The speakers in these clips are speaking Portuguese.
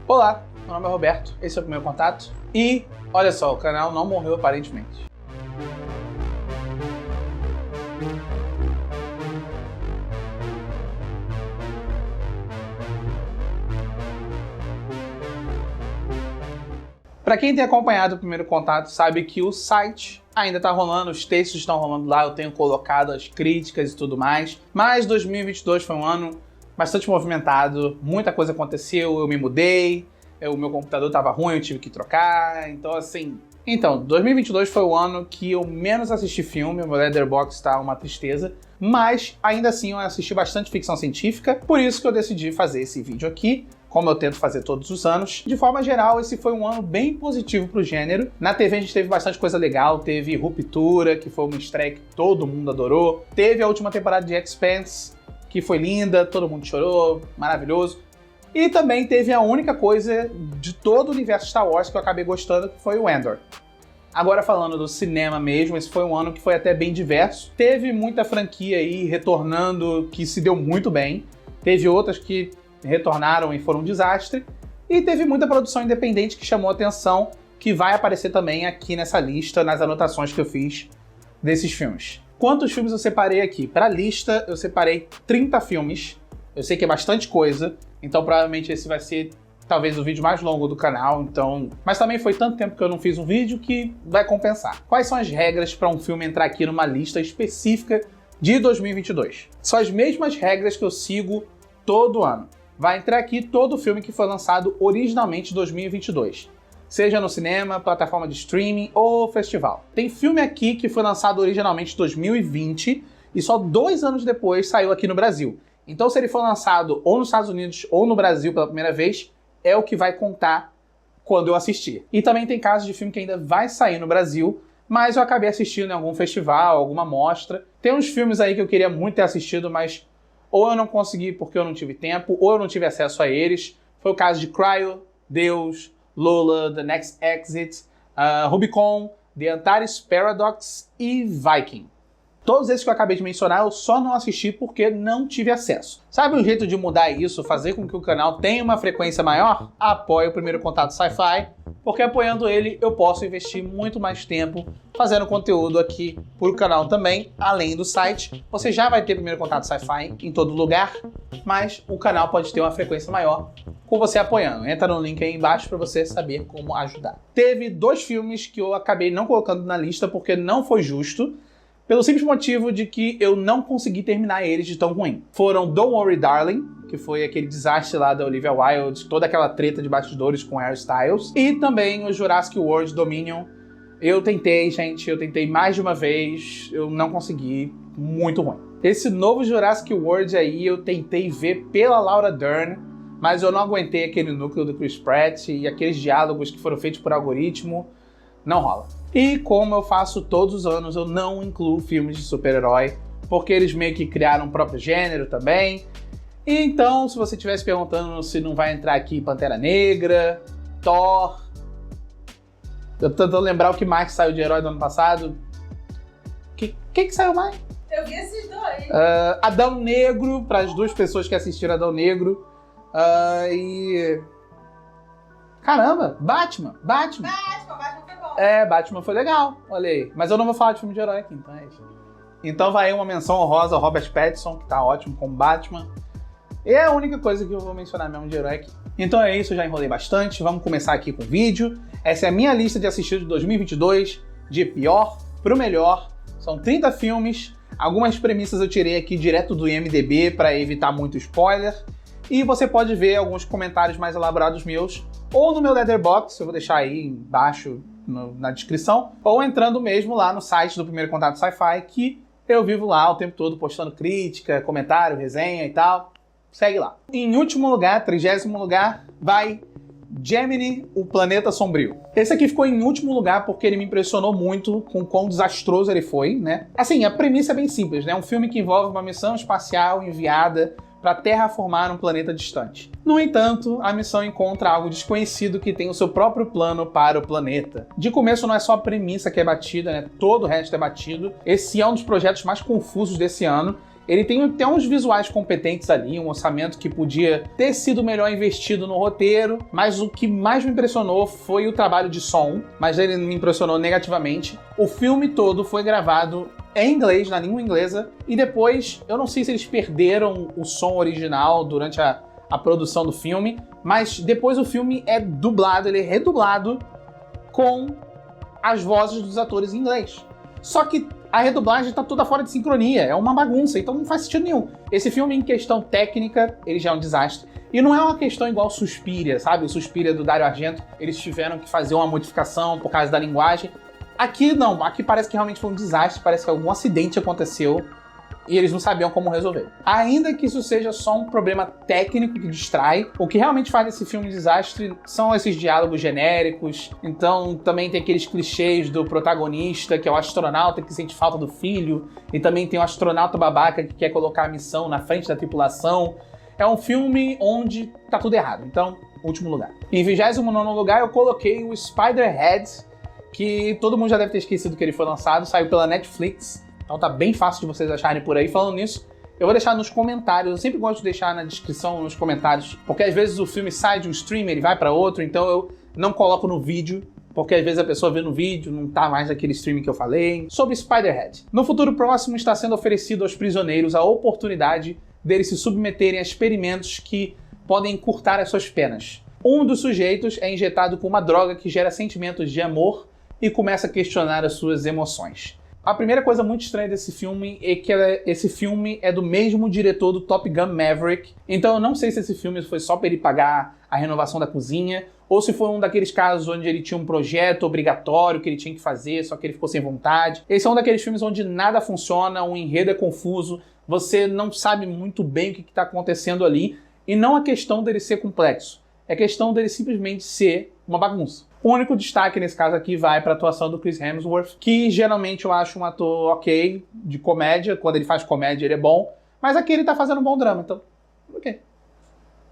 Olá, meu nome é Roberto, esse é o Primeiro Contato e olha só, o canal não morreu aparentemente. Para quem tem acompanhado o Primeiro Contato sabe que o site ainda tá rolando, os textos estão rolando lá, eu tenho colocado as críticas e tudo mais, mas 2022 foi um ano bastante movimentado, muita coisa aconteceu, eu me mudei, o meu computador tava ruim, eu tive que trocar, então assim... Então, 2022 foi o ano que eu menos assisti filme, o meu Letterboxd tá uma tristeza, mas ainda assim eu assisti bastante ficção científica, por isso que eu decidi fazer esse vídeo aqui, como eu tento fazer todos os anos. De forma geral, esse foi um ano bem positivo pro gênero. Na TV a gente teve bastante coisa legal, teve Ruptura, que foi uma estreia que todo mundo adorou, teve a última temporada de Expanse, que foi linda, todo mundo chorou, maravilhoso. E também teve a única coisa de todo o universo Star Wars que eu acabei gostando, que foi o Andor. Agora falando do cinema mesmo, esse foi um ano que foi até bem diverso. Teve muita franquia aí retornando que se deu muito bem. Teve outras que retornaram e foram um desastre. E teve muita produção independente que chamou a atenção, que vai aparecer também aqui nessa lista, nas anotações que eu fiz desses filmes. Quantos filmes eu separei aqui? Para a lista, eu separei 30 filmes. Eu sei que é bastante coisa, então provavelmente esse vai ser talvez o vídeo mais longo do canal, então... Mas também foi tanto tempo que eu não fiz um vídeo que vai compensar. Quais são as regras para um filme entrar aqui numa lista específica de 2022? São as mesmas regras que eu sigo todo ano. Vai entrar aqui todo filme que foi lançado originalmente em 2022. Seja no cinema, plataforma de streaming ou festival. Tem filme aqui que foi lançado originalmente em 2020 e só 2 anos depois saiu aqui no Brasil. Então se ele for lançado ou nos Estados Unidos ou no Brasil pela primeira vez, é o que vai contar quando eu assistir. E também tem casos de filme que ainda vai sair no Brasil, mas eu acabei assistindo em algum festival, alguma mostra. Tem uns filmes aí que eu queria muito ter assistido, mas ou eu não consegui porque eu não tive tempo, ou eu não tive acesso a eles. Foi o caso de Cryo, Deus, Lola, The Next Exit, Rubicon, The Antares Paradox e Viking. Todos esses que eu acabei de mencionar eu só não assisti porque não tive acesso. Sabe um jeito de mudar isso, fazer com que o canal tenha uma frequência maior? Apoie o Primeiro Contato Sci-Fi, porque apoiando ele eu posso investir muito mais tempo fazendo conteúdo aqui pro canal também, além do site. Você já vai ter Primeiro Contato Sci-Fi em todo lugar, mas o canal pode ter uma frequência maior com você apoiando. Entra no link aí embaixo para você saber como ajudar. Teve 2 filmes que eu acabei não colocando na lista porque não foi justo, pelo simples motivo de que eu não consegui terminar eles de tão ruim. Foram Don't Worry Darling, que foi aquele desastre lá da Olivia Wilde, toda aquela treta de bastidores com Harry Styles, e também o Jurassic World Dominion. Eu tentei, gente, eu tentei mais de uma vez, eu não consegui, muito ruim. Esse novo Jurassic World aí eu tentei ver pela Laura Dern, mas eu não aguentei aquele núcleo do Chris Pratt e aqueles diálogos que foram feitos por algoritmo, não rola. E como eu faço todos os anos, eu não incluo filmes de super-herói, porque eles meio que criaram um próprio gênero também. E então, se você estivesse perguntando se não vai entrar aqui Pantera Negra, Thor... Eu tô tentando lembrar o que mais saiu de herói do ano passado. Que saiu mais? Eu vi esses dois. Adão Negro, para as 2 pessoas que assistiram Adão Negro. E... Caramba, Batman foi bom. Batman foi legal, olha aí. Mas eu não vou falar de filme de herói aqui, então é isso. Então vai aí uma menção honrosa ao Robert Pattinson, que tá ótimo como Batman. E é a única coisa que eu vou mencionar mesmo de herói aqui. Então é isso, eu já enrolei bastante, vamos começar aqui com o vídeo. Essa é a minha lista de assistidos de 2022, de pior pro melhor. São 30 filmes, algumas premissas eu tirei aqui direto do IMDb para evitar muito spoiler. E você pode ver alguns comentários mais elaborados meus, ou no meu Letterboxd, eu vou deixar aí embaixo na descrição, ou entrando mesmo lá no site do Primeiro Contato Sci-Fi, que eu vivo lá o tempo todo postando crítica, comentário, resenha e tal. Segue lá. Em último lugar, 30º lugar, vai Gemini, o Planeta Sombrio. Esse aqui ficou em último lugar porque ele me impressionou muito com quão desastroso ele foi, né? Assim, a premissa é bem simples, né? Um filme que envolve uma missão espacial enviada para terraformar um planeta distante. No entanto, a missão encontra algo desconhecido que tem o seu próprio plano para o planeta. De começo não é só a premissa que é batida, né? Todo o resto é batido. Esse é um dos projetos mais confusos desse ano. Ele tem até uns visuais competentes ali, um orçamento que podia ter sido melhor investido no roteiro, mas o que mais me impressionou foi o trabalho de som, mas ele me impressionou negativamente. O filme todo foi gravado em inglês, na língua inglesa, e depois, eu não sei se eles perderam o som original durante a produção do filme, mas depois o filme é dublado, ele é redublado com as vozes dos atores em inglês. Só que a redublagem tá toda fora de sincronia, é uma bagunça, então não faz sentido nenhum. Esse filme, em questão técnica, ele já é um desastre. E não é uma questão igual Suspiria, sabe? O Suspiria do Dario Argento, eles tiveram que fazer uma modificação por causa da linguagem. Aqui não, aqui parece que realmente foi um desastre, parece que algum acidente aconteceu e eles não sabiam como resolver. Ainda que isso seja só um problema técnico que distrai, o que realmente faz esse filme um desastre são esses diálogos genéricos. Então também tem aqueles clichês do protagonista, que é o astronauta que sente falta do filho, e também tem o astronauta babaca que quer colocar a missão na frente da tripulação. É um filme onde tá tudo errado, então, último lugar. Em 29º lugar eu coloquei o Spiderhead, que todo mundo já deve ter esquecido que ele foi lançado, saiu pela Netflix. Então tá bem fácil de vocês acharem por aí. Falando nisso, eu vou deixar nos comentários. Eu sempre gosto de deixar na descrição, nos comentários, porque às vezes o filme sai de um streamer e vai pra outro, então eu não coloco no vídeo, porque às vezes a pessoa vê no vídeo, não tá mais naquele streaming que eu falei. Sobre Spiderhead. No futuro próximo está sendo oferecido aos prisioneiros a oportunidade deles se submeterem a experimentos que podem encurtar as suas penas. Um dos sujeitos é injetado com uma droga que gera sentimentos de amor e começa a questionar as suas emoções. A primeira coisa muito estranha desse filme é que esse filme é do mesmo diretor do Top Gun Maverick, então eu não sei se esse filme foi só para ele pagar a renovação da cozinha, ou se foi um daqueles casos onde ele tinha um projeto obrigatório que ele tinha que fazer, só que ele ficou sem vontade. Esse é um daqueles filmes onde nada funciona, o enredo é confuso, você não sabe muito bem o que está acontecendo ali, e não a questão dele ser complexo, é questão dele simplesmente ser uma bagunça. O único destaque nesse caso aqui vai para a atuação do Chris Hemsworth, que geralmente eu acho um ator ok, de comédia. Quando ele faz comédia ele é bom, mas aqui ele tá fazendo um bom drama, então ok.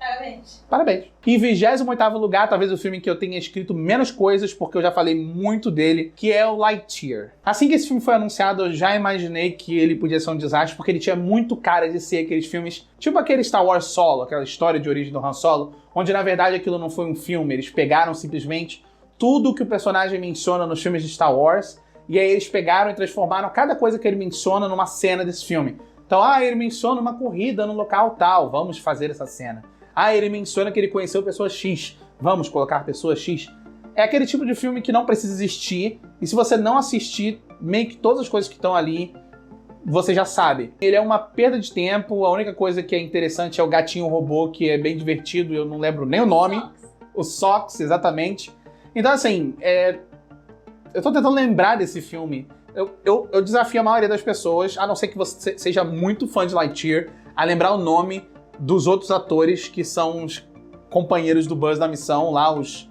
Parabéns. Parabéns. Em 28º lugar, talvez o filme que eu tenha escrito menos coisas, porque eu já falei muito dele, que é o Lightyear. Assim que esse filme foi anunciado, eu já imaginei que ele podia ser um desastre, porque ele tinha muito cara de ser aqueles filmes, tipo aquele Star Wars Solo, aquela história de origem do Han Solo, onde na verdade aquilo não foi um filme, eles pegaram simplesmente tudo que o personagem menciona nos filmes de Star Wars, e aí eles pegaram e transformaram cada coisa que ele menciona numa cena desse filme. Então, ele menciona uma corrida no local tal, vamos fazer essa cena. Ele menciona que ele conheceu pessoa X, vamos colocar pessoa X. É aquele tipo de filme que não precisa existir, e se você não assistir, meio que todas as coisas que estão ali, você já sabe. Ele é uma perda de tempo, a única coisa que é interessante é o gatinho robô, que é bem divertido, eu não lembro nem o nome. O Socks, exatamente. Então, assim, eu tô tentando lembrar desse filme. Eu desafio a maioria das pessoas, a não ser que você seja muito fã de Lightyear, a lembrar o nome dos outros atores que são os companheiros do Buzz na missão, lá, os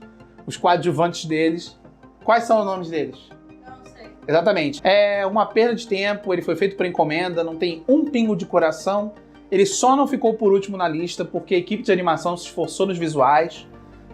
coadjuvantes deles. Quais são os nomes deles? Não sei. Exatamente. É uma perda de tempo, ele foi feito por encomenda, não tem um pingo de coração. Ele só não ficou por último na lista porque a equipe de animação se esforçou nos visuais,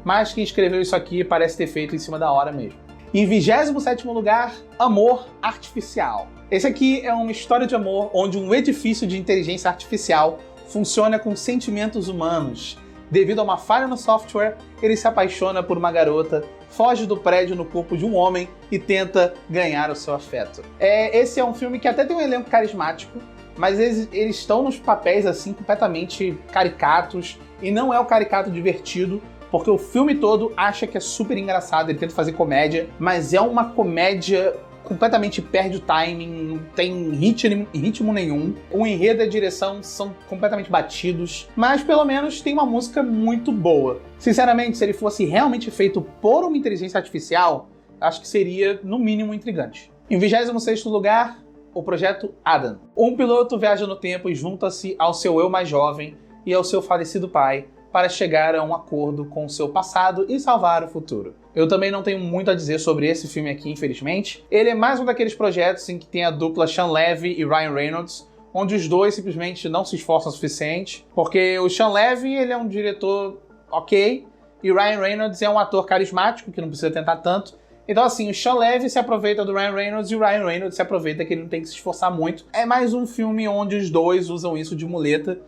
mas quem escreveu isso aqui parece ter feito em cima da hora mesmo. Em 27º lugar, Amor Artificial. Esse aqui é uma história de amor onde um edifício de inteligência artificial funciona com sentimentos humanos. Devido a uma falha no software, ele se apaixona por uma garota, foge do prédio no corpo de um homem e tenta ganhar o seu afeto. Esse é um filme que até tem um elenco carismático, mas eles estão nos papéis assim completamente caricatos, e não é o caricato divertido, porque o filme todo acha que é super engraçado, ele tenta fazer comédia, mas é uma comédia completamente perde o timing, não tem ritmo nenhum. O enredo e a direção são completamente batidos, mas pelo menos tem uma música muito boa. Sinceramente, se ele fosse realmente feito por uma inteligência artificial, acho que seria, no mínimo, intrigante. Em 26º lugar, o Projeto Adam. Um piloto viaja no tempo e junta-se ao seu eu mais jovem e ao seu falecido pai, para chegar a um acordo com seu passado e salvar o futuro. Eu também não tenho muito a dizer sobre esse filme aqui, infelizmente. Ele é mais um daqueles projetos em que tem a dupla Sean Levy e Ryan Reynolds, onde os dois simplesmente não se esforçam o suficiente, porque o Sean Levy, ele é um diretor ok, e Ryan Reynolds é um ator carismático, que não precisa tentar tanto. Então assim, o Sean Levy se aproveita do Ryan Reynolds e o Ryan Reynolds se aproveita que ele não tem que se esforçar muito. É mais um filme onde os dois usam isso de muleta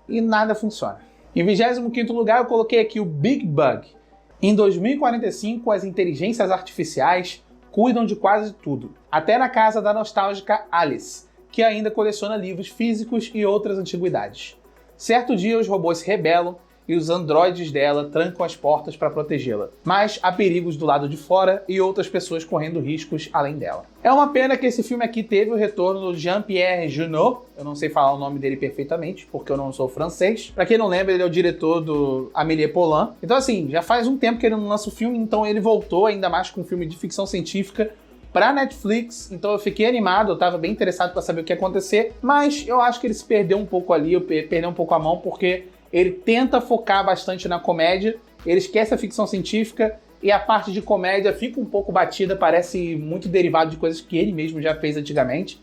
e nada funciona. Em 25º lugar eu coloquei aqui o Big Bug. Em 2045 as inteligências artificiais cuidam de quase tudo, até na casa da nostálgica Alice, que ainda coleciona livros físicos e outras antiguidades. Certo dia os robôs se rebelam e os androides dela trancam as portas para protegê-la. Mas há perigos do lado de fora e outras pessoas correndo riscos além dela. É uma pena que esse filme aqui teve o retorno do Jean-Pierre Jeunet. Eu não sei falar o nome dele perfeitamente, porque eu não sou francês. Pra quem não lembra, ele é o diretor do Amélie Poulain. Então assim, já faz um tempo que ele não lança o filme, então ele voltou ainda mais com um filme de ficção científica pra Netflix, então eu fiquei animado, eu tava bem interessado pra saber o que ia acontecer, mas eu acho que ele se perdeu um pouco ali, perdeu um pouco a mão, porque ele tenta focar bastante na comédia, ele esquece a ficção científica e a parte de comédia fica um pouco batida, parece muito derivado de coisas que ele mesmo já fez antigamente.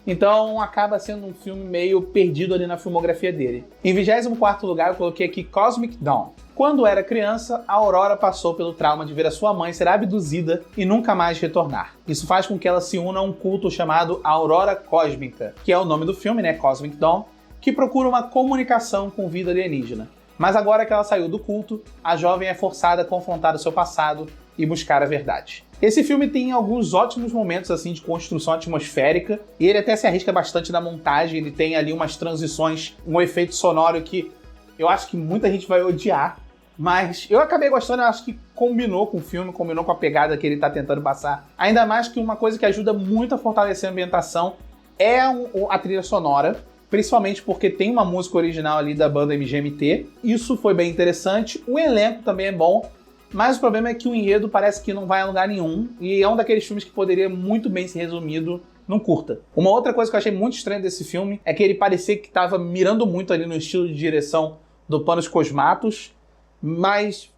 Então acaba sendo um filme meio perdido ali na filmografia dele. Em 24º lugar eu coloquei aqui Cosmic Dawn. Quando era criança, a Aurora passou pelo trauma de ver a sua mãe ser abduzida e nunca mais retornar. Isso faz com que ela se una a um culto chamado Aurora Cósmica, que é o nome do filme, né, Cosmic Dawn, que procura uma comunicação com vida alienígena. Mas agora que ela saiu do culto, a jovem é forçada a confrontar o seu passado e buscar a verdade. Esse filme tem alguns ótimos momentos assim de construção atmosférica, e ele até se arrisca bastante na montagem, ele tem ali umas transições, um efeito sonoro que eu acho que muita gente vai odiar, mas eu acabei gostando, eu acho que combinou com o filme, combinou com a pegada que ele tá tentando passar. Ainda mais que uma coisa que ajuda muito a fortalecer a ambientação é a trilha sonora, principalmente porque tem uma música original ali da banda MGMT. Isso foi bem interessante. O elenco também é bom, mas o problema é que o enredo parece que não vai a lugar nenhum, e é um daqueles filmes que poderia muito bem ser resumido num curta. Uma outra coisa que eu achei muito estranha desse filme é que ele parecia que estava mirando muito ali no estilo de direção do Panos Cosmatos, mas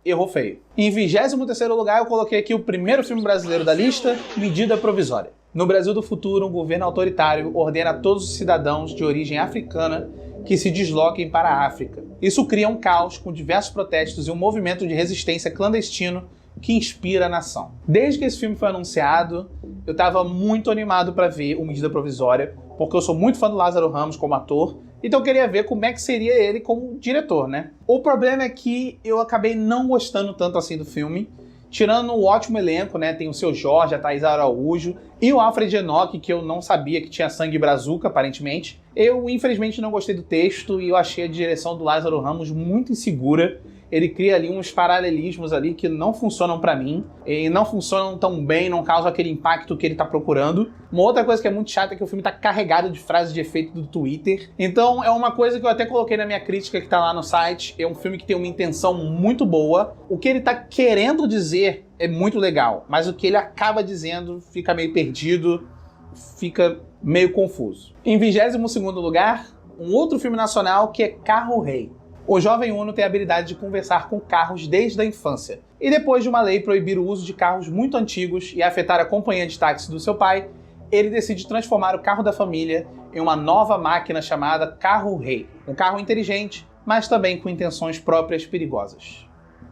errou feio. Em 23º lugar eu coloquei aqui o primeiro filme brasileiro da lista, Medida Provisória. No Brasil do futuro, um governo autoritário ordena a todos os cidadãos de origem africana que se desloquem para a África. Isso cria um caos com diversos protestos e um movimento de resistência clandestino que inspira a nação. Desde que esse filme foi anunciado, eu estava muito animado para ver o Medida Provisória, porque eu sou muito fã do Lázaro Ramos como ator, então eu queria ver como é que seria ele como diretor, né? O problema é que eu acabei não gostando tanto assim do filme, tirando o ótimo elenco, né? Tem o Seu Jorge, a Thaís Araújo e o Alfred Enoch, que eu não sabia que tinha sangue brazuca, aparentemente. Eu, infelizmente, não gostei do texto e eu achei a direção do Lázaro Ramos muito insegura. Ele cria ali uns paralelismos ali que não funcionam pra mim, e não funcionam tão bem, não causam aquele impacto que ele tá procurando. Uma outra coisa que é muito chata é que o filme tá carregado de frases de efeito do Twitter. Então é uma coisa que eu até coloquei na minha crítica que tá lá no site. É um filme que tem uma intenção muito boa. O que ele tá querendo dizer é muito legal, mas o que ele acaba dizendo fica meio perdido, fica meio confuso. Em 22º lugar, um outro filme nacional que é Carro Rei. O jovem Uno tem a habilidade de conversar com carros desde a infância. E depois de uma lei proibir o uso de carros muito antigos e afetar a companhia de táxi do seu pai, ele decide transformar o carro da família em uma nova máquina chamada Carro Rei. Um carro inteligente, mas também com intenções próprias perigosas.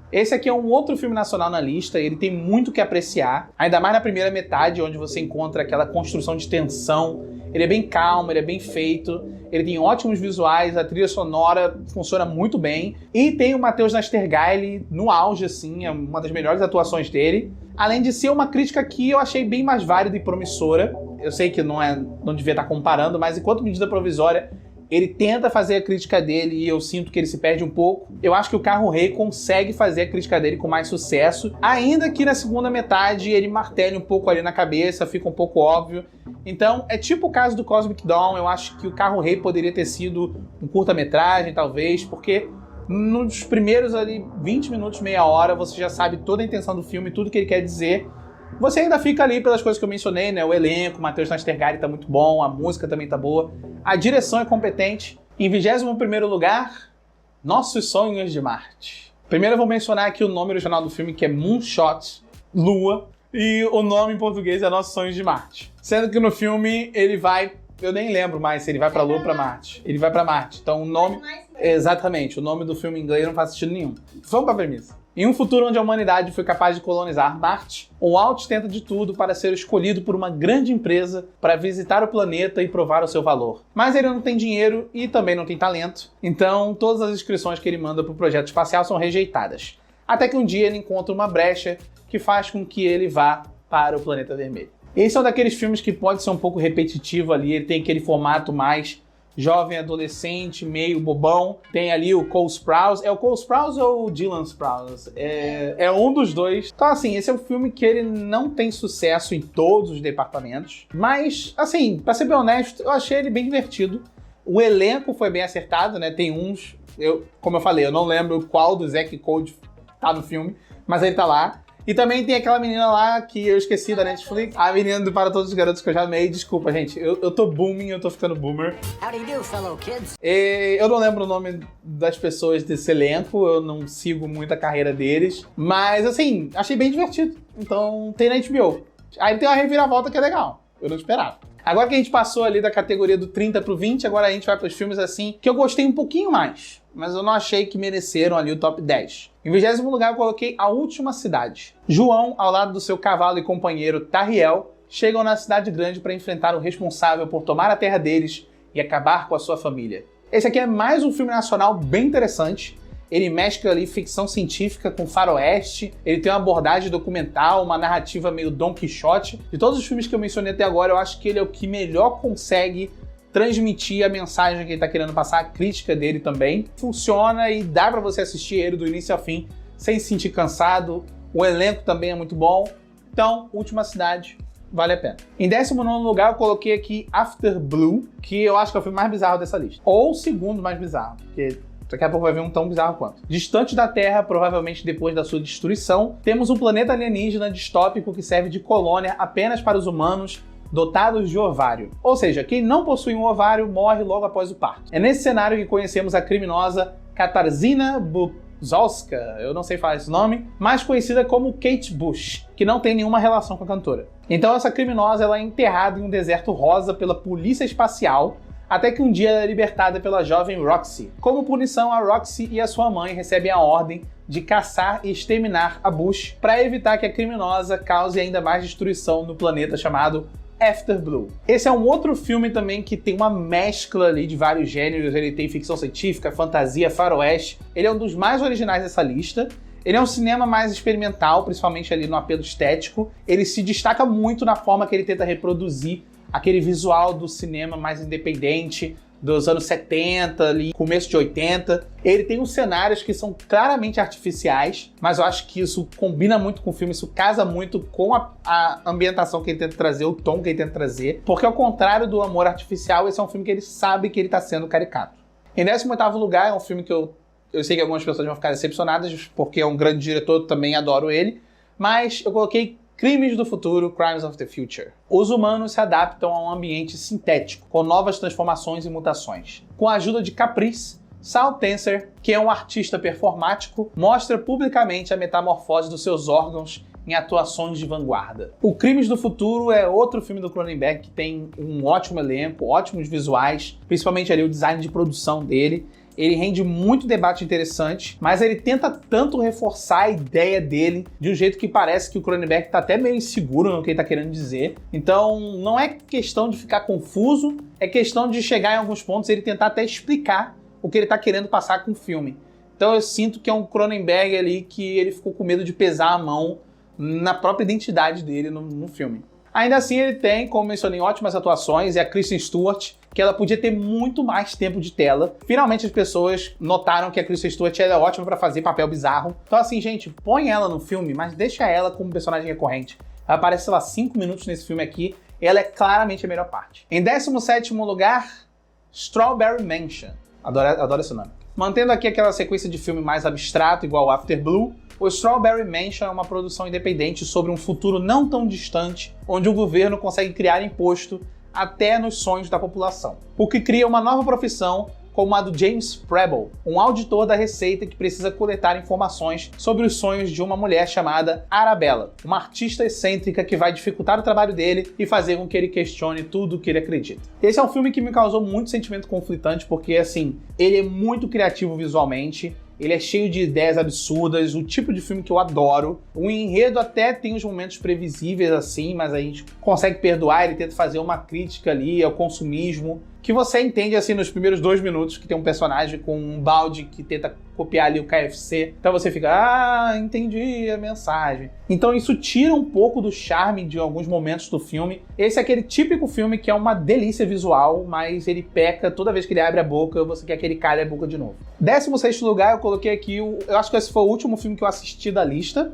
Esse aqui é um outro filme nacional na lista, ele tem muito que apreciar, ainda mais na primeira metade, onde você encontra aquela construção de tensão. Ele é bem calmo, ele é bem feito, ele tem ótimos visuais, a trilha sonora funciona muito bem, e tem o Matheus Nastergaile no auge, assim, é uma das melhores atuações dele, além de ser uma crítica que eu achei bem mais válida e promissora. Eu sei que não devia estar comparando, mas enquanto Medida Provisória, ele tenta fazer a crítica dele e eu sinto que ele se perde um pouco. Eu acho que o Carro Rei consegue fazer a crítica dele com mais sucesso, ainda que na segunda metade ele martele um pouco ali na cabeça, fica um pouco óbvio. Então, é tipo o caso do Cosmic Dawn. Eu acho que o Carro Rei poderia ter sido um curta-metragem, talvez, porque nos primeiros ali 20 minutos, meia hora, você já sabe toda a intenção do filme, tudo que ele quer dizer. Você ainda fica ali pelas coisas que eu mencionei, né? O elenco, o Matheus Nastergaile tá muito bom, a música também tá boa, a direção é competente. Em 21º lugar, Nossos Sonhos de Marte. Primeiro eu vou mencionar aqui o nome original do filme, que é Moonshot, Lua, e o nome em português é Nossos Sonhos de Marte. Sendo que no filme ele vai eu nem lembro mais se ele vai pra Lua ou pra Marte. Ele vai pra Marte. Então o nome... Exatamente, o nome do filme em inglês não faz sentido nenhum. Vamos pra premissa. Em um futuro onde a humanidade foi capaz de colonizar Marte, o Walt tenta de tudo para ser escolhido por uma grande empresa para visitar o planeta e provar o seu valor. Mas ele não tem dinheiro e também não tem talento, então todas as inscrições que ele manda para o projeto espacial são rejeitadas. Até que um dia ele encontra uma brecha que faz com que ele vá para o planeta vermelho. Esse é um daqueles filmes que pode ser um pouco repetitivo ali, ele tem aquele formato mais jovem, adolescente, meio bobão. Tem ali o Cole Sprouse. É o Cole Sprouse ou o Dylan Sprouse? É um dos dois. Então, assim, esse é um filme que ele não tem sucesso em todos os departamentos. Mas, assim, pra ser bem honesto, eu achei ele bem divertido. O elenco foi bem acertado, né? Tem uns... como eu falei, eu não lembro qual do Zack Code tá no filme, mas ele tá lá. E também tem aquela menina lá que eu esqueci da Netflix. A menina do Para Todos os Garotos que eu já amei. Desculpa, gente. Eu tô booming, eu tô ficando boomer. How do you do, fellow kids? Eu não lembro o nome das pessoas desse elenco. Eu não sigo muito a carreira deles. Mas, assim, achei bem divertido. Então, tem na HBO. Aí tem uma reviravolta que é legal. Eu não esperava. Agora que a gente passou ali da categoria do 30 pro 20, agora a gente vai pros filmes assim, que eu gostei um pouquinho mais, mas eu não achei que mereceram ali o top 10. Em 20º lugar eu coloquei A Última Cidade. João, ao lado do seu cavalo e companheiro Tariel, chegam na cidade grande para enfrentar o responsável por tomar a terra deles e acabar com a sua família. Esse aqui é mais um filme nacional bem interessante. Ele mescla ali ficção científica com faroeste, ele tem uma abordagem documental, uma narrativa meio Don Quixote. De todos os filmes que eu mencionei até agora, eu acho que ele é o que melhor consegue transmitir a mensagem que ele tá querendo passar, a crítica dele também. Funciona e dá pra você assistir ele do início ao fim, sem se sentir cansado. O elenco também é muito bom. Então, Última Cidade, vale a pena. Em 19º lugar, eu coloquei aqui After Blue, que eu acho que é o filme mais bizarro dessa lista. Ou o segundo mais bizarro, porque daqui a pouco vai ver um tão bizarro quanto. Distante da Terra, provavelmente depois da sua destruição, temos um planeta alienígena distópico que serve de colônia apenas para os humanos dotados de ovário. Ou seja, quem não possui um ovário morre logo após o parto. É nesse cenário que conhecemos a criminosa Katarzyna Buzowska, eu não sei falar esse nome, mais conhecida como Kate Bush, que não tem nenhuma relação com a cantora. Então essa criminosa ela é enterrada em um deserto rosa pela polícia espacial, até que um dia ela é libertada pela jovem Roxy. Como punição, a Roxy e a sua mãe recebem a ordem de caçar e exterminar a Bush para evitar que a criminosa cause ainda mais destruição no planeta chamado After Blue. Esse é um outro filme também que tem uma mescla ali de vários gêneros. Ele tem ficção científica, fantasia, faroeste. Ele é um dos mais originais dessa lista. Ele é um cinema mais experimental, principalmente ali no apelo estético. Ele se destaca muito na forma que ele tenta reproduzir aquele visual do cinema mais independente, dos anos 70, ali, começo de 80. Ele tem uns cenários que são claramente artificiais, mas eu acho que isso combina muito com o filme, isso casa muito com a ambientação que ele tenta trazer, o tom que ele tenta trazer, porque ao contrário do Amor Artificial, esse é um filme que ele sabe que ele tá sendo caricato. Em 18º lugar, é um filme que eu sei que algumas pessoas vão ficar decepcionadas, porque é um grande diretor, eu também adoro ele, mas eu coloquei Crimes do Futuro, Crimes of the Future. Os humanos se adaptam a um ambiente sintético, com novas transformações e mutações. Com a ajuda de Caprice, Saul Tenser, que é um artista performático, mostra publicamente a metamorfose dos seus órgãos em atuações de vanguarda. O Crimes do Futuro é outro filme do Cronenberg que tem um ótimo elenco, ótimos visuais, principalmente ali o design de produção dele. Ele rende muito debate interessante, mas ele tenta tanto reforçar a ideia dele de um jeito que parece que o Cronenberg tá até meio inseguro no que ele tá querendo dizer. Então, não é questão de ficar confuso, é questão de chegar em alguns pontos e ele tentar até explicar o que ele tá querendo passar com o filme. Então, eu sinto que é um Cronenberg ali que ele ficou com medo de pesar a mão na própria identidade dele no filme. Ainda assim, ele tem, como mencionei, ótimas atuações, e a Kristen Stewart, que ela podia ter muito mais tempo de tela. Finalmente as pessoas notaram que a Kristen Stewart é ótima pra fazer papel bizarro. Então assim, gente, põe ela no filme, mas deixa ela como personagem recorrente. Ela aparece, sei lá, 5 minutos nesse filme aqui, e ela é claramente a melhor parte. Em 17º lugar, Strawberry Mansion. Adoro esse nome. Mantendo aqui aquela sequência de filme mais abstrato, igual After Blue, o Strawberry Mansion é uma produção independente sobre um futuro não tão distante, onde o governo consegue criar imposto até nos sonhos da população, o que cria uma nova profissão como a do James Preble, um auditor da Receita que precisa coletar informações sobre os sonhos de uma mulher chamada Arabella, uma artista excêntrica que vai dificultar o trabalho dele e fazer com que ele questione tudo o que ele acredita. Esse é um filme que me causou muito sentimento conflitante porque, assim, ele é muito criativo visualmente, ele é cheio de ideias absurdas, o tipo de filme que eu adoro. O enredo até tem uns momentos previsíveis assim, mas a gente consegue perdoar, ele tenta fazer uma crítica ali ao consumismo, que você entende assim nos primeiros 2 minutos que tem um personagem com um balde que tenta copiar ali o KFC. Então você fica, entendi a mensagem. Então isso tira um pouco do charme de alguns momentos do filme. Esse é aquele típico filme que é uma delícia visual, mas ele peca toda vez que ele abre a boca, você quer que ele calhe a boca de novo. 16º lugar, eu coloquei aqui, eu acho que esse foi o último filme que eu assisti da lista,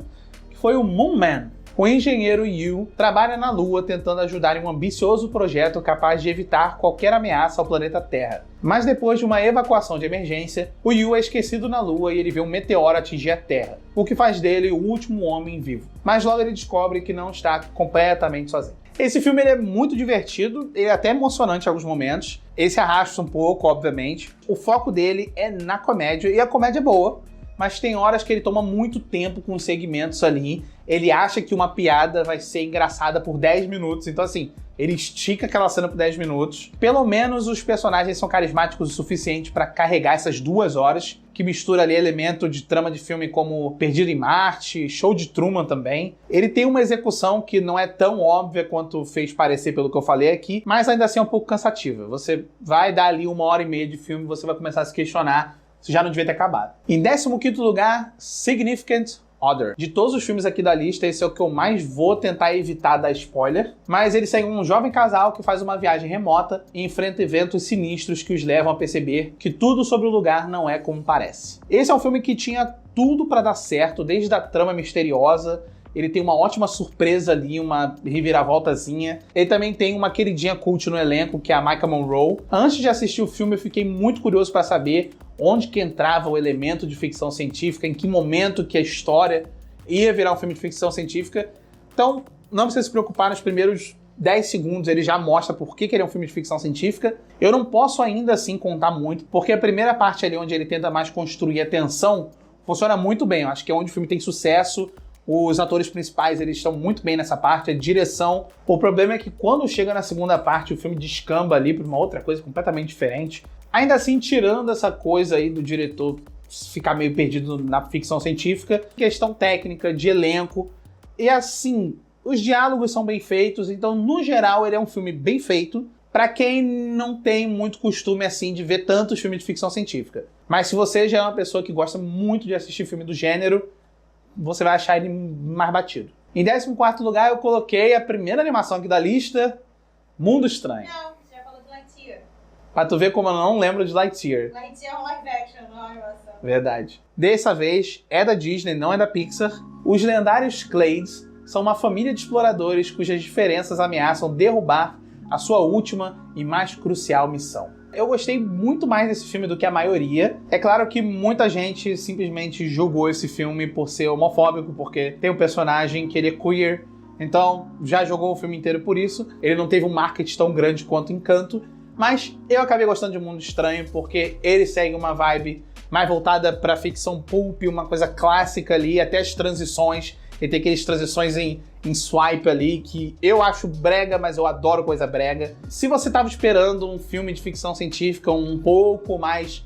que foi o Moon Man. O engenheiro Yu trabalha na Lua tentando ajudar em um ambicioso projeto capaz de evitar qualquer ameaça ao planeta Terra. Mas depois de uma evacuação de emergência, o Yu é esquecido na Lua e ele vê um meteoro atingir a Terra, o que faz dele o último homem vivo. Mas logo ele descobre que não está completamente sozinho. Esse filme ele é muito divertido, ele é até emocionante em alguns momentos. Esse arrasta um pouco, obviamente. O foco dele é na comédia, e a comédia é boa, mas tem horas que ele toma muito tempo com os segmentos ali. Ele acha que uma piada vai ser engraçada por 10 minutos, então assim, ele estica aquela cena por 10 minutos. Pelo menos os personagens são carismáticos o suficiente para carregar essas 2 horas, que mistura ali elemento de trama de filme como Perdido em Marte, Show de Truman também. Ele tem uma execução que não é tão óbvia quanto fez parecer pelo que eu falei aqui, mas ainda assim é um pouco cansativa. Você vai dar ali 1h30 de filme e você vai começar a se questionar se já não devia ter acabado. Em 15º lugar, Significant Other. De todos os filmes aqui da lista, esse é o que eu mais vou tentar evitar dar spoiler, mas ele segue um jovem casal que faz uma viagem remota e enfrenta eventos sinistros que os levam a perceber que tudo sobre o lugar não é como parece. Esse é um filme que tinha tudo para dar certo, desde a trama misteriosa. Ele tem uma ótima surpresa ali, uma reviravoltazinha. Ele também tem uma queridinha cult no elenco, que é a Maika Monroe. Antes de assistir o filme, eu fiquei muito curioso para saber onde que entrava o elemento de ficção científica, em que momento que a história ia virar um filme de ficção científica. Então, não precisa se preocupar, nos primeiros 10 segundos ele já mostra por que ele é um filme de ficção científica. Eu não posso ainda assim contar muito, porque a primeira parte ali, onde ele tenta mais construir a tensão, funciona muito bem. Eu acho que é onde o filme tem sucesso. Os atores principais, eles estão muito bem nessa parte, a direção. O problema é que quando chega na segunda parte, o filme descamba ali para uma outra coisa completamente diferente. Ainda assim, tirando essa coisa aí do diretor ficar meio perdido na ficção científica, questão técnica, de elenco, e assim, os diálogos são bem feitos, então, no geral, ele é um filme bem feito, para quem não tem muito costume, assim, de ver tantos filmes de ficção científica. Mas se você já é uma pessoa que gosta muito de assistir filme do gênero, você vai achar ele mais batido. Em 14º lugar, eu coloquei a primeira animação aqui da lista, Mundo Estranho. Não, você já falou de Lightyear. Pra tu ver como eu não lembro de Lightyear. Lightyear é um live action, não é uma animação. Verdade. Dessa vez, é da Disney, não é da Pixar. Os lendários Clades são uma família de exploradores cujas diferenças ameaçam derrubar a sua última e mais crucial missão. Eu gostei muito mais desse filme do que a maioria. É claro que muita gente simplesmente julgou esse filme por ser homofóbico, porque tem um personagem que ele é queer, então já jogou o filme inteiro por isso. Ele não teve um marketing tão grande quanto Encanto, mas eu acabei gostando de Mundo Estranho porque ele segue uma vibe mais voltada pra ficção pulp, uma coisa clássica ali, até as transições. Ele tem aquelas transições em swipe ali, que eu acho brega, mas eu adoro coisa brega. Se você tava esperando um filme de ficção científica um pouco mais,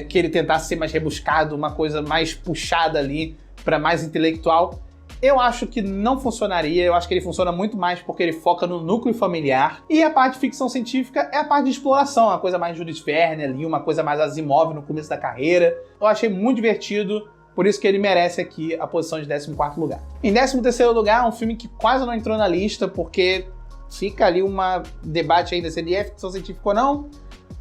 que ele tentasse ser mais rebuscado, uma coisa mais puxada ali para mais intelectual, eu acho que não funcionaria. Eu acho que ele funciona muito mais porque ele foca no núcleo familiar. E a parte de ficção científica é a parte de exploração, uma coisa mais Jules Verne ali, uma coisa mais Asimov no começo da carreira. Eu achei muito divertido. Por isso que ele merece aqui a posição de 14º lugar. Em 13º lugar, um filme que quase não entrou na lista, porque fica ali um debate ainda se ele é ficção científica ou não.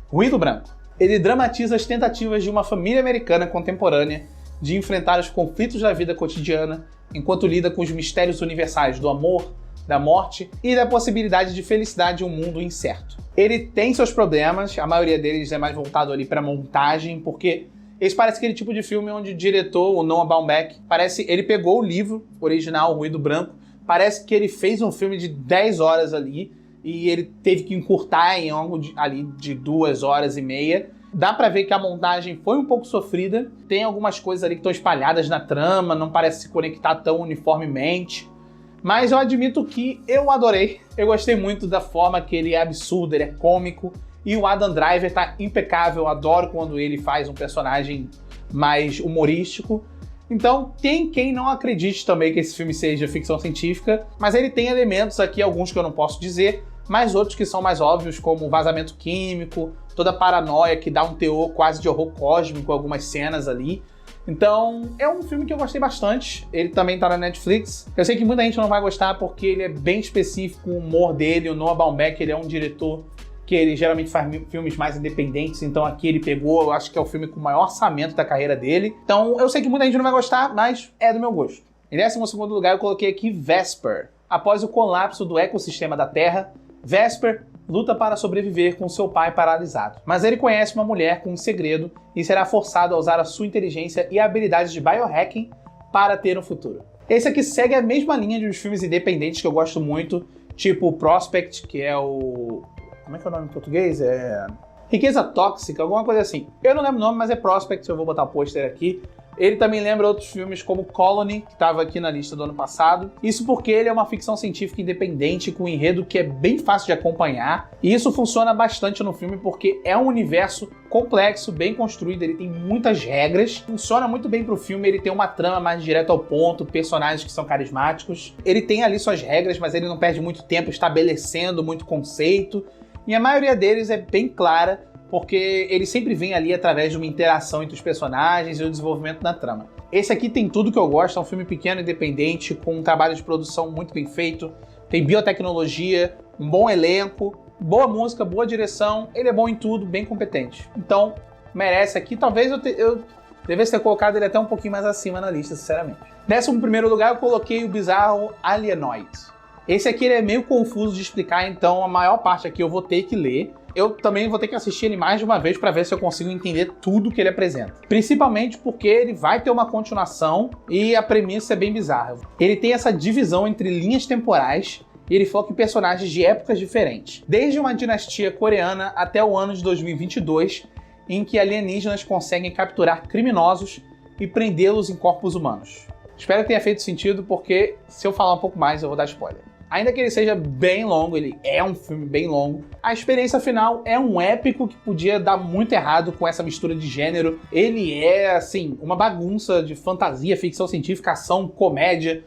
Ruído Branco. Ele dramatiza as tentativas de uma família americana contemporânea de enfrentar os conflitos da vida cotidiana, enquanto lida com os mistérios universais do amor, da morte e da possibilidade de felicidade em um mundo incerto. Ele tem seus problemas, a maioria deles é mais voltado ali para montagem, porque esse parece aquele tipo de filme onde o diretor, o Noah Baumbach, ele pegou o livro original, Ruído Branco, parece que ele fez um filme de 10 horas ali, e ele teve que encurtar em algo ali de 2 horas e meia, Dá pra ver que a montagem foi um pouco sofrida. Tem algumas coisas ali que estão espalhadas na trama, não parece se conectar tão uniformemente. Mas eu admito que eu adorei. Eu gostei muito da forma que ele é absurdo, ele é cômico. E o Adam Driver tá impecável. Eu adoro quando ele faz um personagem mais humorístico. Então, tem quem não acredite também que esse filme seja ficção científica, mas ele tem elementos aqui, alguns que eu não posso dizer, mas outros que são mais óbvios, como o vazamento químico, toda a paranoia que dá um teor quase de horror cósmico, algumas cenas ali. Então, é um filme que eu gostei bastante. Ele também tá na Netflix. Eu sei que muita gente não vai gostar porque ele é bem específico, o humor dele. O Noah Baumbach, ele é um diretor que ele geralmente faz filmes mais independentes, então aqui ele pegou, eu acho que é o filme com o maior orçamento da carreira dele. Então eu sei que muita gente não vai gostar, mas é do meu gosto. Em 12º lugar eu coloquei aqui Vesper. Após o colapso do ecossistema da Terra, Vesper luta para sobreviver com seu pai paralisado. Mas ele conhece uma mulher com um segredo e será forçado a usar a sua inteligência e habilidades de biohacking para ter um futuro. Esse aqui segue a mesma linha de uns filmes independentes que eu gosto muito, tipo Prospect, que é o... Como é que é o nome em português? Riqueza Tóxica, alguma coisa assim. Eu não lembro o nome, mas é Prospect, eu vou botar o pôster aqui. Ele também lembra outros filmes como Colony, que estava aqui na lista do ano passado. Isso porque ele é uma ficção científica independente, com um enredo que é bem fácil de acompanhar. E isso funciona bastante no filme porque é um universo complexo, bem construído, ele tem muitas regras. Funciona muito bem pro filme, ele tem uma trama mais direta ao ponto, personagens que são carismáticos. Ele tem ali suas regras, mas ele não perde muito tempo estabelecendo muito conceito. E a maioria deles é bem clara, porque ele sempre vem ali através de uma interação entre os personagens e o desenvolvimento da trama. Esse aqui tem tudo que eu gosto, é um filme pequeno, independente, com um trabalho de produção muito bem feito, tem biotecnologia, um bom elenco, boa música, boa direção, ele é bom em tudo, bem competente. Então, merece aqui, talvez eu devesse ter colocado ele até um pouquinho mais acima na lista, sinceramente. Em 11º lugar eu coloquei o bizarro Alienoid. Esse aqui ele é meio confuso de explicar, então a maior parte aqui eu vou ter que ler. Eu também vou ter que assistir ele mais de uma vez para ver se eu consigo entender tudo que ele apresenta. Principalmente porque ele vai ter uma continuação e a premissa é bem bizarra. Ele tem essa divisão entre linhas temporais e ele foca em personagens de épocas diferentes. Desde uma dinastia coreana até o ano de 2022, em que alienígenas conseguem capturar criminosos e prendê-los em corpos humanos. Espero que tenha feito sentido, porque se eu falar um pouco mais eu vou dar spoiler. Ainda que ele seja bem longo, ele é um filme bem longo, a experiência final é um épico que podia dar muito errado com essa mistura de gênero. Ele é, assim, uma bagunça de fantasia, ficção científica, ação, comédia.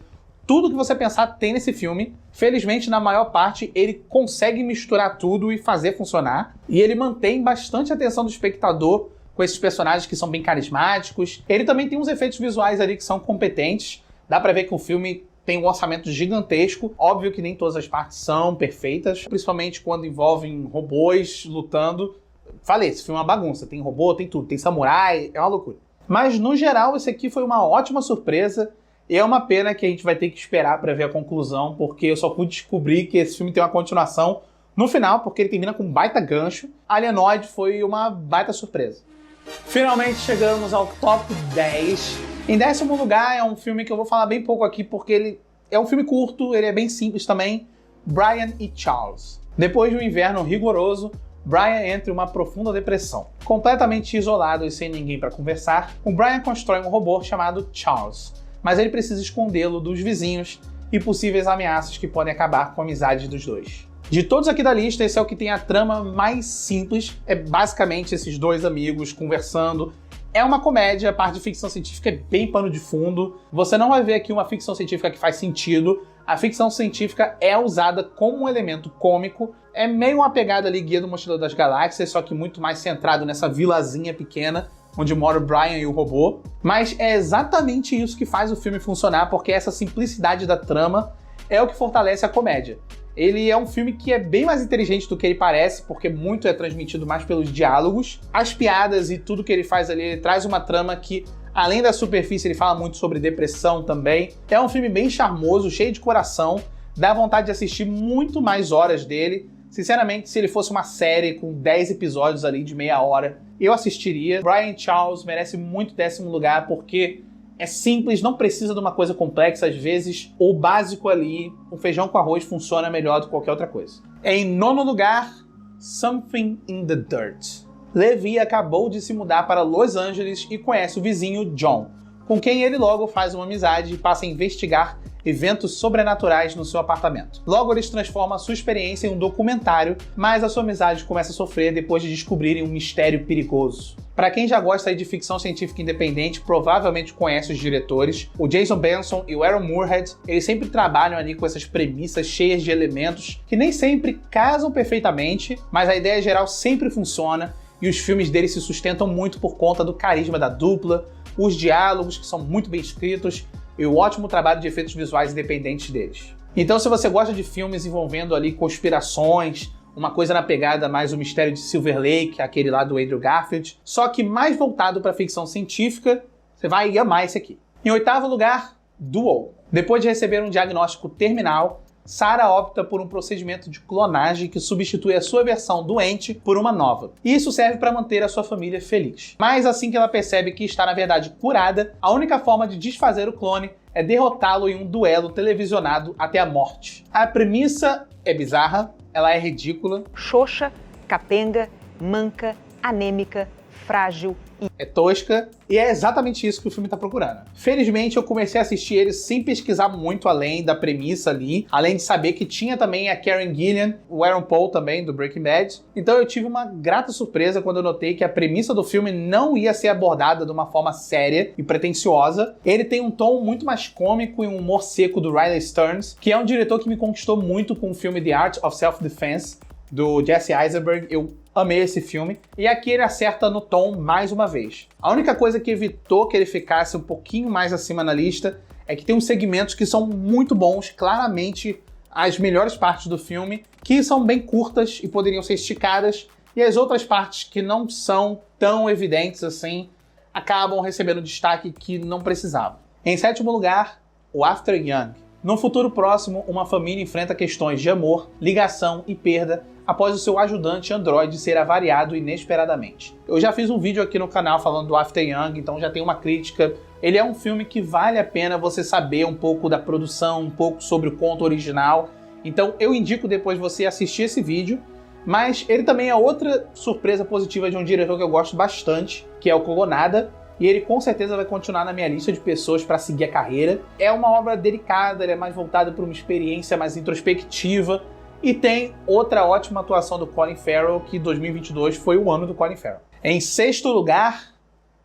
Tudo que você pensar tem nesse filme. Felizmente, na maior parte, ele consegue misturar tudo e fazer funcionar. E ele mantém bastante a atenção do espectador com esses personagens que são bem carismáticos. Ele também tem uns efeitos visuais ali que são competentes. Dá pra ver que o filme tem um orçamento gigantesco. Óbvio que nem todas as partes são perfeitas, principalmente quando envolvem robôs lutando. Falei, esse filme é uma bagunça. Tem robô, tem tudo, tem samurai, é uma loucura. Mas, no geral, esse aqui foi uma ótima surpresa. E é uma pena que a gente vai ter que esperar pra ver a conclusão, porque eu só pude descobrir que esse filme tem uma continuação no final, porque ele termina com um baita gancho. Alienoid foi uma baita surpresa. Finalmente chegamos ao top 10. Em 10º lugar é um filme que eu vou falar bem pouco aqui, porque ele é um filme curto, ele é bem simples também. Brian e Charles. Depois de um inverno rigoroso, Brian entra em uma profunda depressão. Completamente isolado e sem ninguém para conversar, o Brian constrói um robô chamado Charles, mas ele precisa escondê-lo dos vizinhos e possíveis ameaças que podem acabar com a amizade dos dois. De todos aqui da lista, esse é o que tem a trama mais simples, é basicamente esses dois amigos conversando. É uma comédia, a parte de ficção científica é bem pano de fundo. Você não vai ver aqui uma ficção científica que faz sentido. A ficção científica é usada como um elemento cômico. É meio uma pegada ali, Guia do Mochileiro das Galáxias, só que muito mais centrado nessa vilazinha pequena, onde mora o Brian e o robô. Mas é exatamente isso que faz o filme funcionar, porque essa simplicidade da trama é o que fortalece a comédia. Ele é um filme que é bem mais inteligente do que ele parece, porque muito é transmitido mais pelos diálogos. As piadas e tudo que ele faz ali, ele traz uma trama que, além da superfície, ele fala muito sobre depressão também. É um filme bem charmoso, cheio de coração, dá vontade de assistir muito mais horas dele. Sinceramente, se ele fosse uma série com 10 episódios ali de meia hora, eu assistiria. Brian Charles merece muito 10º lugar, porque é simples, não precisa de uma coisa complexa. Às vezes, o básico ali, o feijão com arroz, funciona melhor do que qualquer outra coisa. Em 9º lugar, Something in the Dirt. Levi acabou de se mudar para Los Angeles e conhece o vizinho John, com quem ele logo faz uma amizade e passa a investigar eventos sobrenaturais no seu apartamento. Logo, eles transformam a sua experiência em um documentário, mas a sua amizade começa a sofrer depois de descobrirem um mistério perigoso. Para quem já gosta aí de ficção científica independente, provavelmente conhece os diretores, o Jason Benson e o Aaron Moorhead. Eles sempre trabalham ali com essas premissas cheias de elementos que nem sempre casam perfeitamente, mas a ideia geral sempre funciona e os filmes deles se sustentam muito por conta do carisma da dupla, os diálogos que são muito bem escritos e o ótimo trabalho de efeitos visuais independentes deles. Então, se você gosta de filmes envolvendo ali conspirações, uma coisa na pegada mais o mistério de Silver Lake, aquele lá do Andrew Garfield, só que mais voltado para ficção científica, você vai amar esse aqui. Em oitavo lugar, Duel. Depois de receber um diagnóstico terminal, Sarah opta por um procedimento de clonagem que substitui a sua versão doente por uma nova. E isso serve para manter a sua família feliz. Mas assim que ela percebe que está na verdade curada, a única forma de desfazer o clone é derrotá-lo em um duelo televisionado até a morte. A premissa é bizarra, ela é ridícula, xoxa, capenga, manca, anêmica, frágil e é tosca, e é exatamente isso que o filme tá procurando. Felizmente, eu comecei a assistir ele sem pesquisar muito além da premissa ali, além de saber que tinha também a Karen Gillan, o Aaron Paul também, do Breaking Bad. Então eu tive uma grata surpresa quando eu notei que a premissa do filme não ia ser abordada de uma forma séria e pretensiosa. Ele tem um tom muito mais cômico e um humor seco do Riley Stearns, que é um diretor que me conquistou muito com o filme The Art of Self-Defense, do Jesse Eisenberg. Eu amei esse filme. E aqui ele acerta no tom mais uma vez. A única coisa que evitou que ele ficasse um pouquinho mais acima na lista é que tem uns segmentos que são muito bons, claramente as melhores partes do filme, que são bem curtas e poderiam ser esticadas, e as outras partes que não são tão evidentes assim, acabam recebendo destaque que não precisavam. Em sétimo lugar, o After Young. No futuro próximo, uma família enfrenta questões de amor, ligação e perda após o seu ajudante androide ser avariado inesperadamente. Eu já fiz um vídeo aqui no canal falando do After Young, então já tem uma crítica. Ele é um filme que vale a pena você saber um pouco da produção, um pouco sobre o conto original. Então eu indico depois você assistir esse vídeo, mas ele também é outra surpresa positiva de um diretor que eu gosto bastante, que é o Kogonada. E ele com certeza vai continuar na minha lista de pessoas para seguir a carreira. É uma obra delicada, ele é mais voltado para uma experiência mais introspectiva. E tem outra ótima atuação do Colin Farrell, que 2022 foi o ano do Colin Farrell. Em sexto lugar,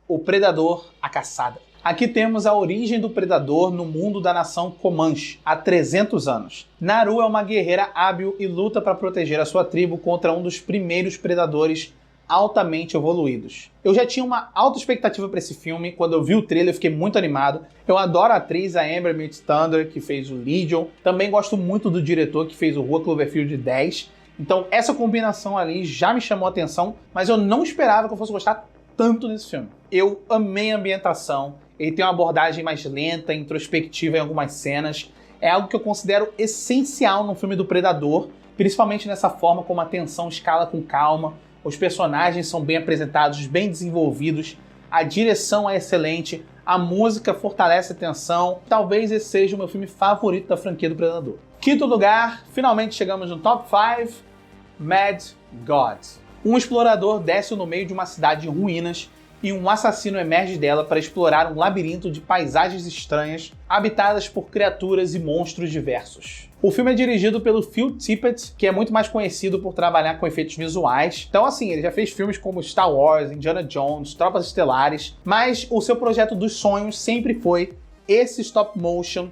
O Predador, A Caçada. Aqui temos a origem do Predador no mundo da nação Comanche, há 300 anos. Naru é uma guerreira hábil e luta para proteger a sua tribo contra um dos primeiros predadores altamente evoluídos. Eu já tinha uma alta expectativa para esse filme. Quando eu vi o trailer eu fiquei muito animado. Eu adoro a atriz, a Amber Midthunder, que fez o Legion. Também gosto muito do diretor que fez o Rua Cloverfield 10. Então essa combinação ali já me chamou a atenção, mas eu não esperava que eu fosse gostar tanto desse filme. Eu amei a ambientação. Ele tem uma abordagem mais lenta, introspectiva em algumas cenas. É algo que eu considero essencial no filme do Predador, principalmente nessa forma como a tensão escala com calma. Os personagens são bem apresentados, bem desenvolvidos, a direção é excelente, a música fortalece a tensão. Talvez esse seja o meu filme favorito da franquia do Predador. Quinto lugar, finalmente chegamos no top 5, Mad God. Um explorador desce no meio de uma cidade em ruínas e um assassino emerge dela para explorar um labirinto de paisagens estranhas, habitadas por criaturas e monstros diversos. O filme é dirigido pelo Phil Tippett, que é muito mais conhecido por trabalhar com efeitos visuais. Então, assim, ele já fez filmes como Star Wars, Indiana Jones, Tropas Estelares, mas o seu projeto dos sonhos sempre foi esse stop motion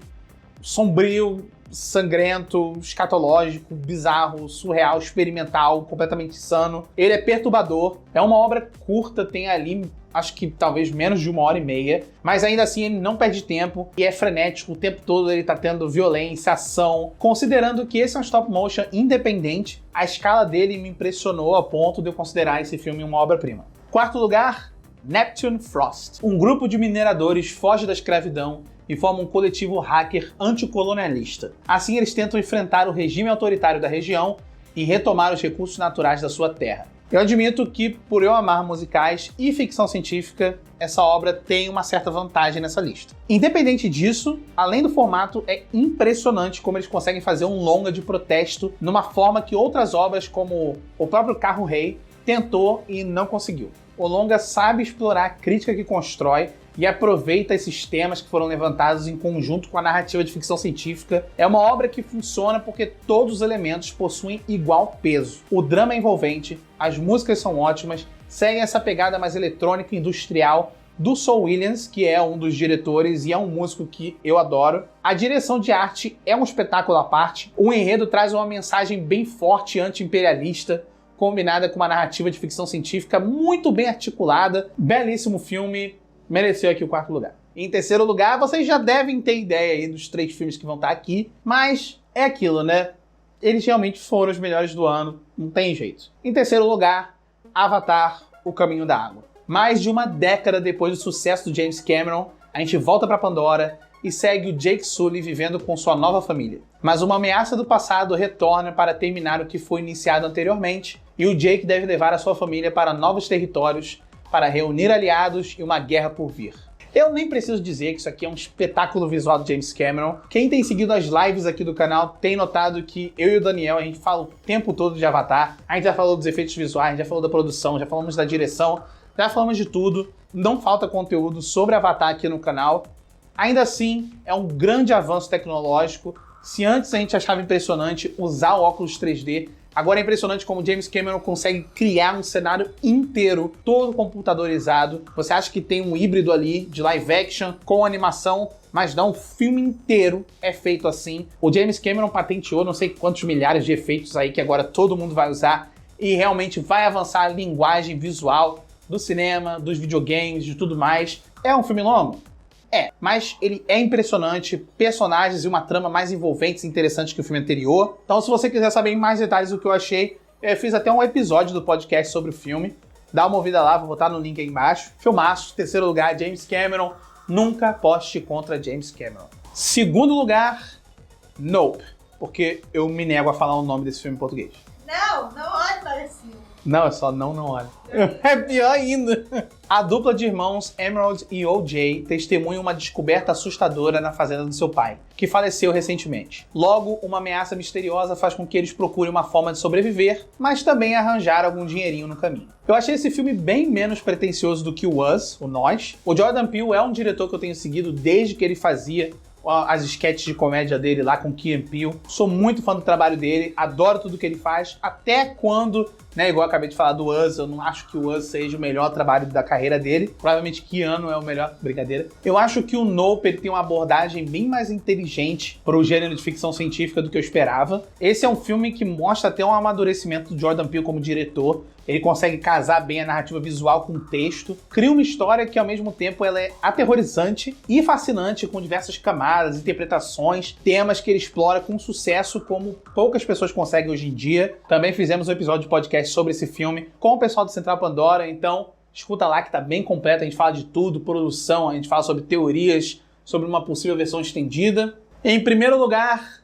sombrio, sangrento, escatológico, bizarro, surreal, experimental, completamente insano. Ele é perturbador, é uma obra curta, tem ali, acho que talvez menos de 1h30, mas ainda assim ele não perde tempo e é frenético, o tempo todo ele tá tendo violência, ação. Considerando que esse é um stop motion independente, a escala dele me impressionou a ponto de eu considerar esse filme uma obra-prima. Quarto lugar, Neptune Frost. Um grupo de mineradores foge da escravidão e forma um coletivo hacker anticolonialista. Assim, eles tentam enfrentar o regime autoritário da região e retomar os recursos naturais da sua terra. Eu admito que, por eu amar musicais e ficção científica, essa obra tem uma certa vantagem nessa lista. Independente disso, além do formato, é impressionante como eles conseguem fazer um longa de protesto numa forma que outras obras, como o próprio Carro Rei, tentou e não conseguiu. O longa sabe explorar a crítica que constrói e aproveita esses temas que foram levantados em conjunto com a narrativa de ficção científica. É uma obra que funciona porque todos os elementos possuem igual peso. O drama é envolvente, as músicas são ótimas, seguem essa pegada mais eletrônica e industrial do Saul Williams, que é um dos diretores e é um músico que eu adoro. A direção de arte é um espetáculo à parte. O enredo traz uma mensagem bem forte anti-imperialista, combinada com uma narrativa de ficção científica muito bem articulada. Belíssimo filme, mereceu aqui o 4º lugar. Em 3º lugar, vocês já devem ter ideia aí dos 3 filmes que vão estar aqui, mas é aquilo, né? Eles realmente foram os melhores do ano, não tem jeito. Em 3º lugar, Avatar, O Caminho da Água. Mais de uma década depois do sucesso do James Cameron, a gente volta para Pandora e segue o Jake Sully vivendo com sua nova família. Mas uma ameaça do passado retorna para terminar o que foi iniciado anteriormente, e o Jake deve levar a sua família para novos territórios para reunir aliados e uma guerra por vir. Eu nem preciso dizer que isso aqui é um espetáculo visual do James Cameron. Quem tem seguido as lives aqui do canal tem notado que eu e o Daniel, a gente fala o tempo todo de Avatar. A gente já falou dos efeitos visuais, já falou da produção, já falamos da direção, já falamos de tudo. Não falta conteúdo sobre Avatar aqui no canal. Ainda assim, é um grande avanço tecnológico. Se antes a gente achava impressionante usar o óculos 3D, agora é impressionante como James Cameron consegue criar um cenário inteiro, todo computadorizado. Você acha que tem um híbrido ali de live action com animação, mas não, o filme inteiro é feito assim. O James Cameron patenteou não sei quantos milhares de efeitos aí que agora todo mundo vai usar e realmente vai avançar a linguagem visual do cinema, dos videogames, de tudo mais. É um filme longo? É, mas ele é impressionante, personagens e uma trama mais envolventes e interessantes que o filme anterior. Então, se você quiser saber em mais detalhes do que eu achei, eu fiz até um episódio do podcast sobre o filme. Dá uma ouvida lá, vou botar no link aí embaixo. Filmaço, 3º lugar, James Cameron. Nunca poste contra James Cameron. 2º lugar, Nope, porque eu me nego a falar o nome desse filme em português. Não olhe para esse filme. Não, é só não olha. É pior ainda. A dupla de irmãos Emerald e O.J. testemunham uma descoberta assustadora na fazenda do seu pai, que faleceu recentemente. Logo, uma ameaça misteriosa faz com que eles procurem uma forma de sobreviver, mas também arranjar algum dinheirinho no caminho. Eu achei esse filme bem menos pretensioso do que o Us, o Nós. O Jordan Peele é um diretor que eu tenho seguido desde que ele fazia as sketches de comédia dele lá com Key & Peele. Sou muito fã do trabalho dele, adoro tudo que ele faz, até quando, né, igual eu acabei de falar do Us, eu não acho que o Us seja o melhor trabalho da carreira dele. Provavelmente Keanu é o melhor, brincadeira. Eu acho que o Nope ele tem uma abordagem bem mais inteligente para o gênero de ficção científica do que eu esperava. Esse é um filme que mostra até um amadurecimento do Jordan Peele como diretor. Ele consegue casar bem a narrativa visual com o texto, cria uma história que ao mesmo tempo ela é aterrorizante e fascinante, com diversas camadas, interpretações, temas que ele explora com sucesso como poucas pessoas conseguem hoje em dia. Também fizemos um episódio de podcast sobre esse filme com o pessoal do Central Pandora, então escuta lá que tá bem completo, a gente fala de tudo, produção, a gente fala sobre teorias, sobre uma possível versão estendida. Em primeiro lugar,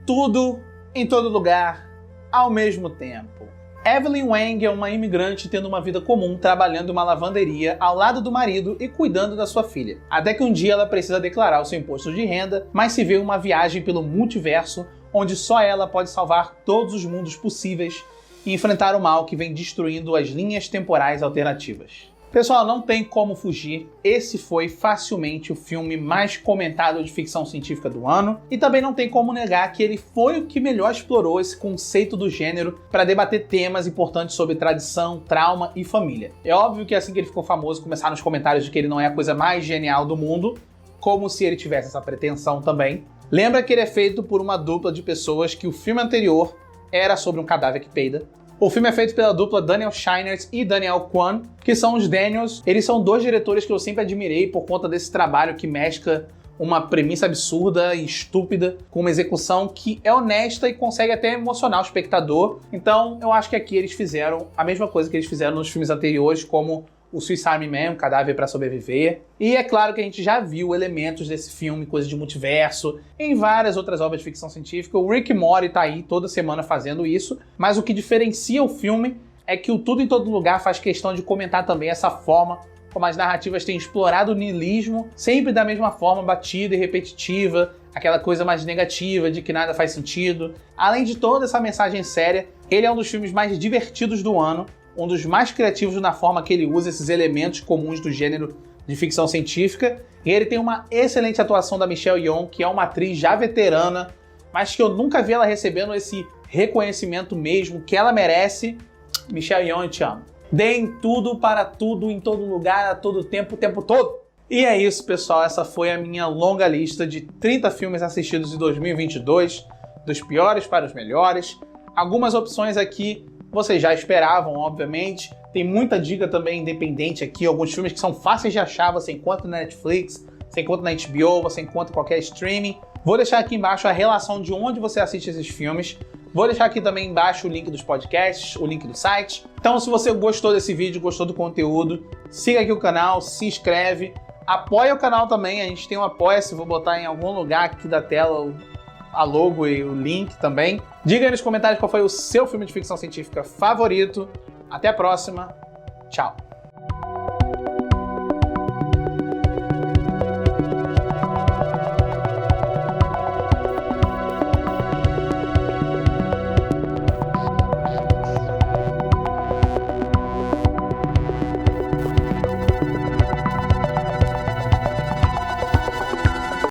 tudo em todo lugar ao mesmo tempo. Evelyn Wang é uma imigrante tendo uma vida comum, trabalhando em uma lavanderia ao lado do marido e cuidando da sua filha. Até que um dia ela precisa declarar o seu imposto de renda, mas se vê uma viagem pelo multiverso, onde só ela pode salvar todos os mundos possíveis e enfrentar o mal que vem destruindo as linhas temporais alternativas. Pessoal, não tem como fugir, esse foi facilmente o filme mais comentado de ficção científica do ano, e também não tem como negar que ele foi o que melhor explorou esse conceito do gênero para debater temas importantes sobre tradição, trauma e família. É óbvio que assim que ele ficou famoso, começaram os comentários de que ele não é a coisa mais genial do mundo, como se ele tivesse essa pretensão também. Lembra que ele é feito por uma dupla de pessoas que o filme anterior era sobre um cadáver que peida. O filme é feito pela dupla Daniel Scheinert e Daniel Kwan, que são os Daniels. Eles são dois diretores que eu sempre admirei por conta desse trabalho que mescla uma premissa absurda e estúpida com uma execução que é honesta e consegue até emocionar o espectador. Então, eu acho que aqui eles fizeram a mesma coisa que eles fizeram nos filmes anteriores, como o Swiss Army Man, um cadáver para sobreviver. E é claro que a gente já viu elementos desse filme, coisa de multiverso, em várias outras obras de ficção científica. O Rick and Morty tá aí toda semana fazendo isso, mas o que diferencia o filme é que o Tudo em Todo Lugar faz questão de comentar também essa forma como as narrativas têm explorado o niilismo, sempre da mesma forma, batida e repetitiva, aquela coisa mais negativa de que nada faz sentido. Além de toda essa mensagem séria, ele é um dos filmes mais divertidos do ano. um dos mais criativos na forma que ele usa esses elementos comuns do gênero de ficção científica. E ele tem uma excelente atuação da Michelle Yeoh, que é uma atriz já veterana, mas que eu nunca vi ela recebendo esse reconhecimento mesmo que ela merece. Michelle Yeoh, eu te amo. Deem tudo para tudo, em todo lugar, a todo tempo, o tempo todo. E é isso, pessoal. Essa foi a minha longa lista de 30 filmes assistidos em 2022, dos piores para os melhores. Algumas opções aqui vocês já esperavam, obviamente. Tem muita dica também independente aqui, alguns filmes que são fáceis de achar, você encontra na Netflix, você encontra na HBO, você encontra em qualquer streaming. Vou deixar aqui embaixo a relação de onde você assiste esses filmes. Vou deixar aqui também embaixo o link dos podcasts, o link do site. Então, se você gostou desse vídeo, gostou do conteúdo, siga aqui o canal, se inscreve, apoia o canal também. A gente tem um Apoia-se, vou botar em algum lugar aqui da tela a logo e o link também. Diga aí nos comentários qual foi o seu filme de ficção científica favorito. Até a próxima. Tchau.